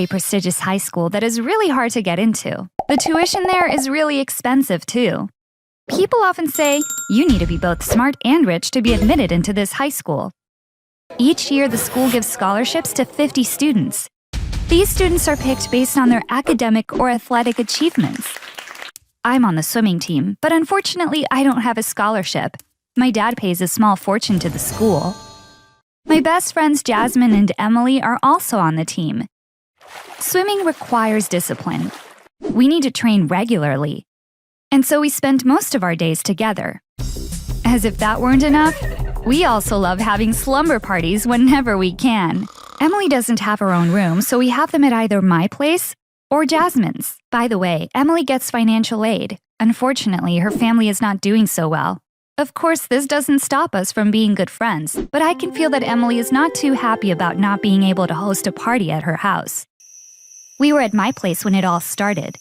a prestigious high school that is really hard to get into. The tuition there is really expensive, too. People often say, you need to be both smart and rich to be admitted into this high school. Each year, the school gives scholarships to 50 students. These students are picked based on their academic or athletic achievements. I'm on the swimming team, but unfortunately, I don't have a scholarship. My dad pays a small fortune to the school. My best friends Jasmine and Emily are also on the team. Swimming requires discipline. We need to train regularly. And so we spend most of our days together. As if that weren't enough, we also love having slumber parties whenever we can. Emily doesn't have her own room, so we have them at either my place or Jasmine's. By the way, Emily gets financial aid. Unfortunately, her family is not doing so well. Of course, this doesn't stop us from being good friends, but I can feel that Emily is not too happy about not being able to host a party at her house. We were at my place when it all started.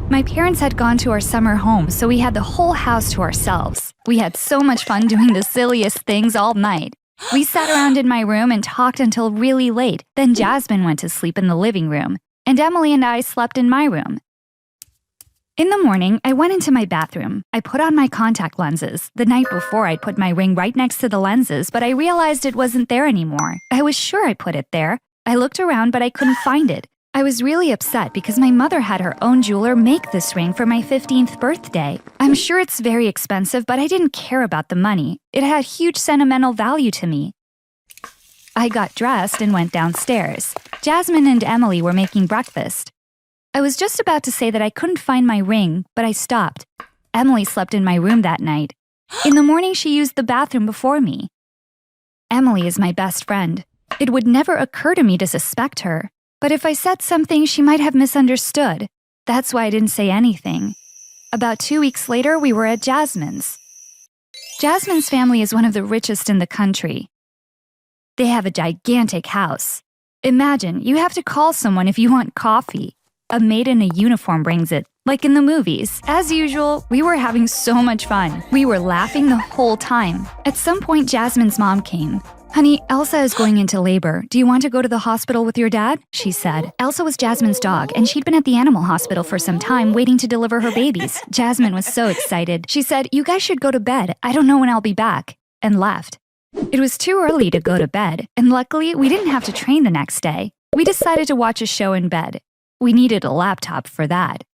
My parents had gone to our summer home, so we had the whole house to ourselves. We had so much fun doing the silliest things all night. We sat around in my room and talked until really late. Then Jasmine went to sleep in the living room, and Emily and I slept in my room. In the morning, I went into my bathroom. I put on my contact lenses. The night before, I'd put my ring right next to the lenses, but I realized it wasn't there anymore. I was sure I put it there. I looked around, but I couldn't find it. I was really upset because my mother had her own jeweler make this ring for my 15th birthday. I'm sure it's very expensive, but I didn't care about the money. It had huge sentimental value to me. I got dressed and went downstairs. Jasmine and Emily were making breakfast. I was just about to say that I couldn't find my ring, but I stopped. Emily slept in my room that night. In the morning, she used the bathroom before me. Emily is my best friend. It would never occur to me to suspect her. But if I said something, she might have misunderstood. That's why I didn't say anything. About 2 weeks later, we were at Jasmine's. Jasmine's family is one of the richest in the country. They have a gigantic house. Imagine, you have to call someone if you want coffee. A maid in a uniform brings it, like in the movies. As usual, we were having so much fun. We were laughing the whole time. At some point, Jasmine's mom came. Honey, Elsa is going into labor. Do you want to go to the hospital with your dad? She said. Elsa was Jasmine's dog, and she'd been at the animal hospital for some time waiting to deliver her babies. Jasmine was so excited. She said, you guys should go to bed. I don't know when I'll be back, and left. It was too early to go to bed, and luckily, we didn't have to train the next day. We decided to watch a show in bed. We needed a laptop for that.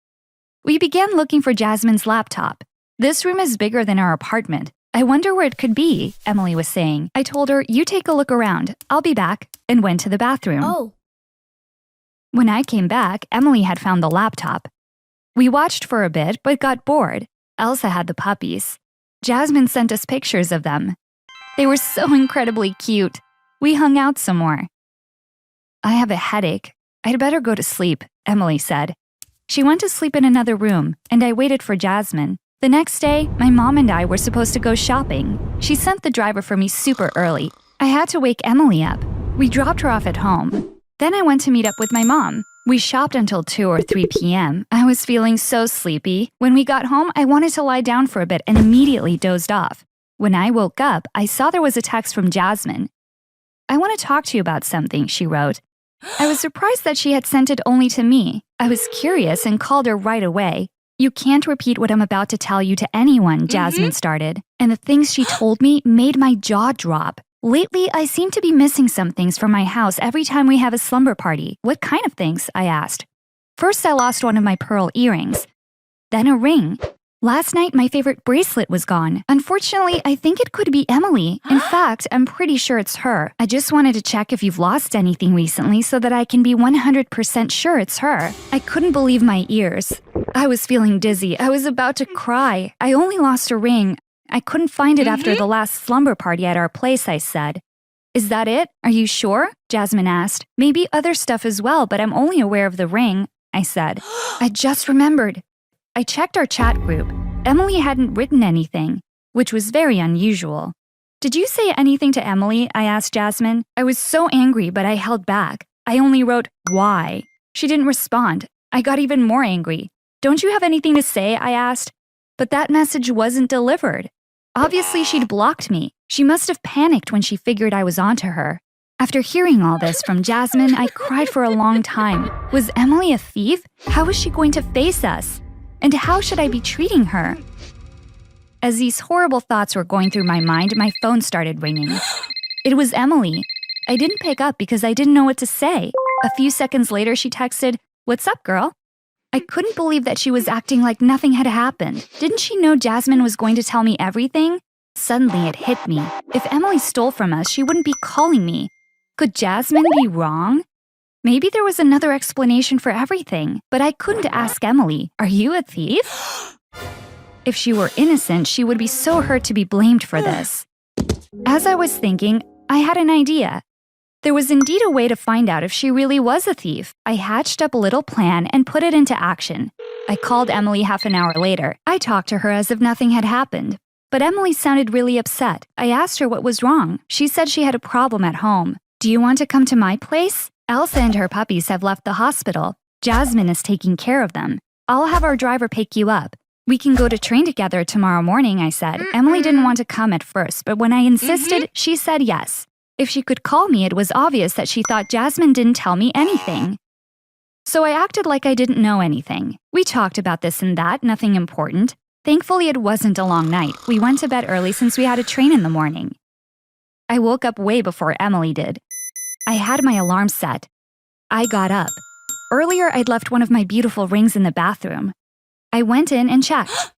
We began looking for Jasmine's laptop. This room is bigger than our apartment. I wonder where it could be, Emily was saying. I told her, you take a look around. I'll be back, and went to the bathroom. Oh. When I came back, Emily had found the laptop. We watched for a bit, but got bored. Elsa had the puppies. Jasmine sent us pictures of them. They were so incredibly cute. We hung out some more. I have a headache. I'd better go to sleep, Emily said. She went to sleep in another room, and I waited for Jasmine. The next day, my mom and I were supposed to go shopping. She sent the driver for me super early. I had to wake Emily up. We dropped her off at home. Then I went to meet up with my mom. We shopped until 2 or 3 p.m. I was feeling so sleepy. When we got home, I wanted to lie down for a bit and immediately dozed off. When I woke up, I saw there was a text from Jasmine. I want to talk to you about something, she wrote. I was surprised that she had sent it only to me. I was curious and called her right away. You can't repeat what I'm about to tell you to anyone, Jasmine started. And the things she told me made my jaw drop. Lately, I seem to be missing some things from my house every time we have a slumber party. What kind of things? I asked. First, I lost one of my pearl earrings. Then a ring. Last night, my favorite bracelet was gone. Unfortunately, I think it could be Emily. In fact, I'm pretty sure it's her. I just wanted to check if you've lost anything recently so that I can be 100% sure it's her. I couldn't believe my ears. I was feeling dizzy. I was about to cry. I only lost a ring. I couldn't find it after the last slumber party at our place, I said. Is that it? Are you sure? Jasmine asked. Maybe other stuff as well, but I'm only aware of the ring, I said. I just remembered. I checked our chat group. Emily hadn't written anything, which was very unusual. Did you say anything to Emily? I asked Jasmine. I was so angry, but I held back. I only wrote, why? She didn't respond. I got even more angry. Don't you have anything to say? I asked. But that message wasn't delivered. Obviously, she'd blocked me. She must have panicked when she figured I was onto her. After hearing all this from Jasmine, I cried for a long time. Was Emily a thief? How was she going to face us? And how should I be treating her? As these horrible thoughts were going through my mind, my phone started ringing. It was Emily. I didn't pick up because I didn't know what to say. A few seconds later, she texted, "What's up, girl?" I couldn't believe that she was acting like nothing had happened. Didn't she know Jasmine was going to tell me everything? Suddenly, it hit me. If Emily stole from us, she wouldn't be calling me. Could Jasmine be wrong? Maybe there was another explanation for everything, but I couldn't ask Emily, "Are you a thief?" If she were innocent, she would be so hurt to be blamed for this. As I was thinking, I had an idea. There was indeed a way to find out if she really was a thief. I hatched up a little plan and put it into action. I called Emily half an hour later. I talked to her as if nothing had happened. But Emily sounded really upset. I asked her what was wrong. She said she had a problem at home. "Do you want to come to my place? Elsa and her puppies have left the hospital. Jasmine is taking care of them. I'll have our driver pick you up. We can go to train together tomorrow morning," I said. Emily didn't want to come at first, but when I insisted, she said yes. If she could call me, it was obvious that she thought Jasmine didn't tell me anything. So I acted like I didn't know anything. We talked about this and that, nothing important. Thankfully, it wasn't a long night. We went to bed early since we had a train in the morning. I woke up way before Emily did. I had my alarm set. I got up. Earlier, I'd left one of my beautiful rings in the bathroom. I went in and checked.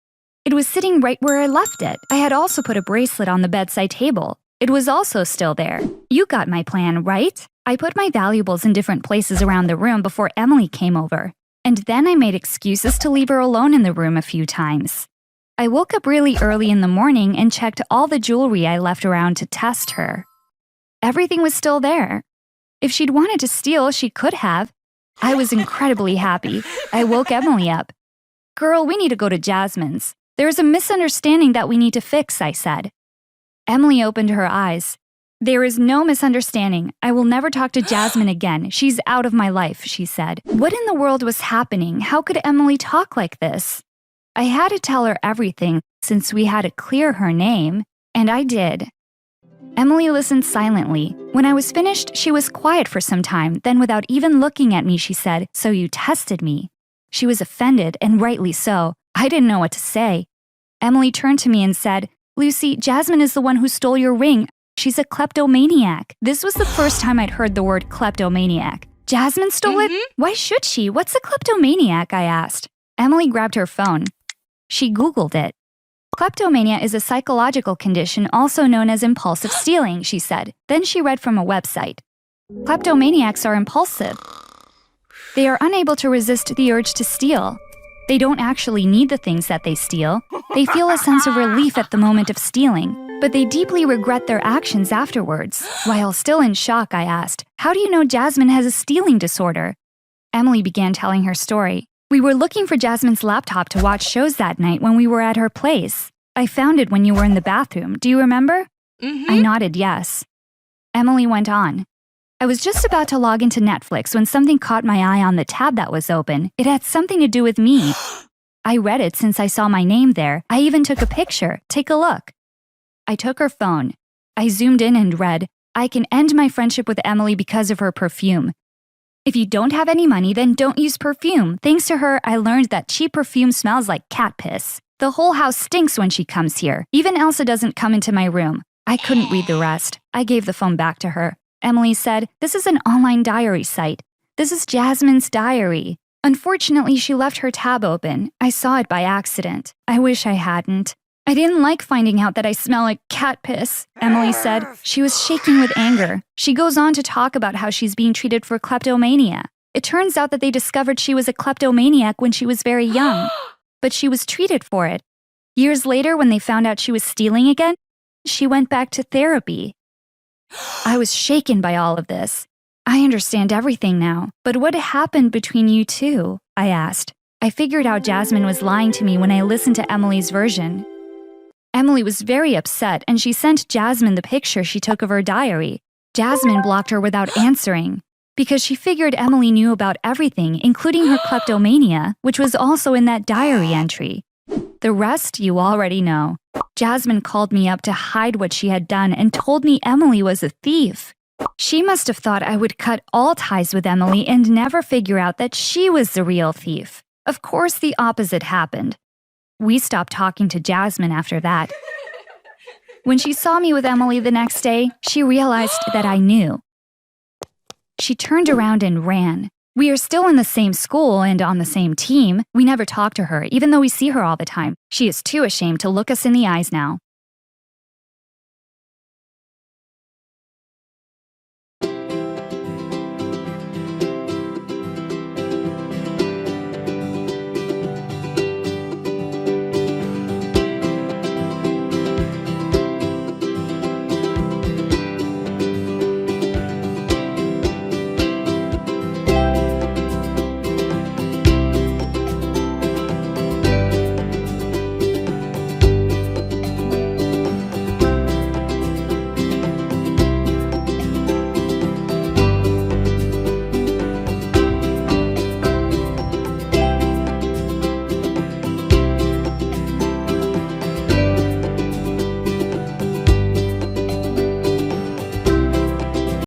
It was sitting right where I left it. I had also put a bracelet on the bedside table. It was also still there. You got my plan, right? I put my valuables in different places around the room before Emily came over. And then I made excuses to leave her alone in the room a few times. I woke up really early in the morning and checked all the jewelry I left around to test her. Everything was still there. If she'd wanted to steal, she could have. I was incredibly happy. I woke Emily up. "Girl, we need to go to Jasmine's. There's a misunderstanding that we need to fix," I said. Emily opened her eyes. "There is no misunderstanding. I will never talk to Jasmine again. She's out of my life," she said. What in the world was happening? How could Emily talk like this? I had to tell her everything since we had to clear her name, and I did. Emily listened silently. When I was finished, she was quiet for some time. Then without even looking at me, she said, "So you tested me." She was offended, and rightly so. I didn't know what to say. Emily turned to me and said, "Lucy, Jasmine is the one who stole your ring. She's a kleptomaniac." This was the first time I'd heard the word kleptomaniac. "Jasmine stole it? Why should she? What's a kleptomaniac?" I asked. Emily grabbed her phone. She Googled it. "Kleptomania is a psychological condition also known as impulsive stealing," she said. Then she read from a website. "Kleptomaniacs are impulsive. They are unable to resist the urge to steal. They don't actually need the things that they steal. They feel a sense of relief at the moment of stealing, but they deeply regret their actions afterwards." While still in shock, I asked, "How do you know Jasmine has a stealing disorder?" Emily began telling her story. "We were looking for Jasmine's laptop to watch shows that night when we were at her place. I found it when you were in the bathroom. Do you remember?" I nodded yes. Emily went on. "I was just about to log into Netflix when something caught my eye on the tab that was open. It had something to do with me. I read it since I saw my name there. I even took a picture. Take a look." I took her phone. I zoomed in and read, "I can end my friendship with Emily because of her perfume. If you don't have any money, then don't use perfume. Thanks to her, I learned that cheap perfume smells like cat piss. The whole house stinks when she comes here. Even Elsa doesn't come into my room." I couldn't read the rest. I gave the phone back to her. Emily said, "This is an online diary site. This is Jasmine's diary. Unfortunately, she left her tab open. I saw it by accident. I wish I hadn't. I didn't like finding out that I smell like cat piss," Emily said. She was shaking with anger. She goes on to talk about how she's being treated for kleptomania. It turns out that they discovered she was a kleptomaniac when she was very young, but she was treated for it. Years later, when they found out she was stealing again, she went back to therapy. I was shaken by all of this. "I understand everything now, but what happened between you two?" I asked. I figured out Jasmine was lying to me when I listened to Emily's version. Emily was very upset, and she sent Jasmine the picture she took of her diary. Jasmine blocked her without answering, because she figured Emily knew about everything, including her kleptomania, which was also in that diary entry. The rest you already know. Jasmine called me up to hide what she had done and told me Emily was a thief. She must have thought I would cut all ties with Emily and never figure out that she was the real thief. Of course, the opposite happened. We stopped talking to Jasmine after that. When she saw me with Emily the next day, she realized that I knew. She turned around and ran. We are still in the same school and on the same team. We never talk to her, even though we see her all the time. She is too ashamed to look us in the eyes now.